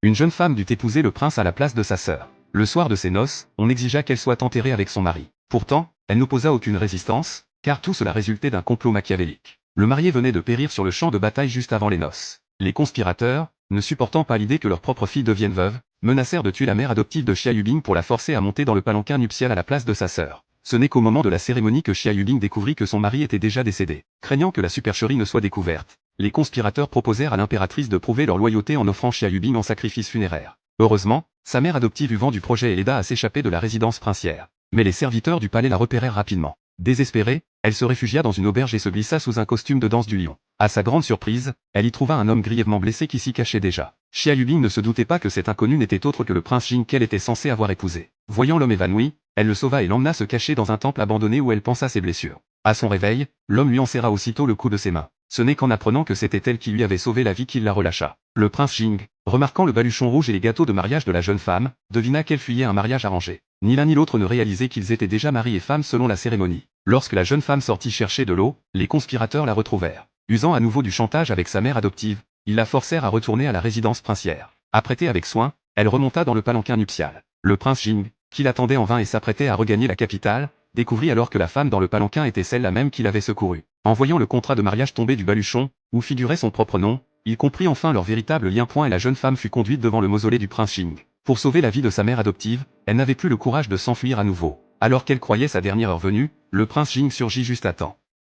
Une jeune femme dut épouser le prince à la place de sa sœur. Le soir de ses noces, on exigea qu'elle soit enterrée avec son mari. Pourtant, elle n'opposa aucune résistance, car tout cela résultait d'un complot machiavélique. Le marié venait de périr sur le champ de bataille juste avant les noces. Les conspirateurs, ne supportant pas l'idée que leur propre fille devienne veuve, menacèrent de tuer la mère adoptive de Xia Yubing pour la forcer à monter dans le palanquin nuptial à la place de sa sœur. Ce n'est qu'au moment de la cérémonie que Xia Yubing découvrit que son mari était déjà décédé. Craignant que la supercherie ne soit découverte, les conspirateurs proposèrent à l'impératrice de prouver leur loyauté en offrant Xia Yubing en sacrifice funéraire. Heureusement, sa mère adoptive eut vent du projet et l'aida à s'échapper de la résidence princière. Mais les serviteurs du palais la repérèrent rapidement. Désespérée, elle se réfugia dans une auberge et se glissa sous un costume de danse du lion. À sa grande surprise, elle y trouva un homme grièvement blessé qui s'y cachait déjà. Xia Yubing ne se doutait pas que cet inconnu n'était autre que le prince Jing qu'elle était censée avoir épousé. Voyant l'homme évanoui, elle le sauva et l'emmena se cacher dans un temple abandonné où elle pansa ses blessures. À son réveil, l'homme lui en serra aussitôt le cou de ses mains. Ce n'est qu'en apprenant que c'était elle qui lui avait sauvé la vie qu'il la relâcha. Le prince Jing, remarquant le baluchon rouge et les gâteaux de mariage de la jeune femme, devina qu'elle fuyait un mariage arrangé. Ni l'un ni l'autre ne réalisaient qu'ils étaient déjà mari et femme selon la cérémonie. Lorsque la jeune femme sortit chercher de l'eau, les conspirateurs la retrouvèrent. Usant à nouveau du chantage avec sa mère adoptive, ils la forcèrent à retourner à la résidence princière. Apprêtée avec soin, elle remonta dans le palanquin nuptial. Le prince Jing, qui l'attendait en vain et s'apprêtait à regagner la capitale, découvrit alors que la femme dans le palanquin était celle-là même qu'il avait secourue. En voyant le contrat de mariage tomber du baluchon, où figurait son propre nom, il comprit enfin leur véritable lien. Et la jeune femme fut conduite devant le mausolée du prince Jing. Pour sauver la vie de sa mère adoptive, elle n'avait plus le courage de s'enfuir à nouveau. Alors qu'elle croyait sa dernière heure venue, le prince Jing surgit juste à temps.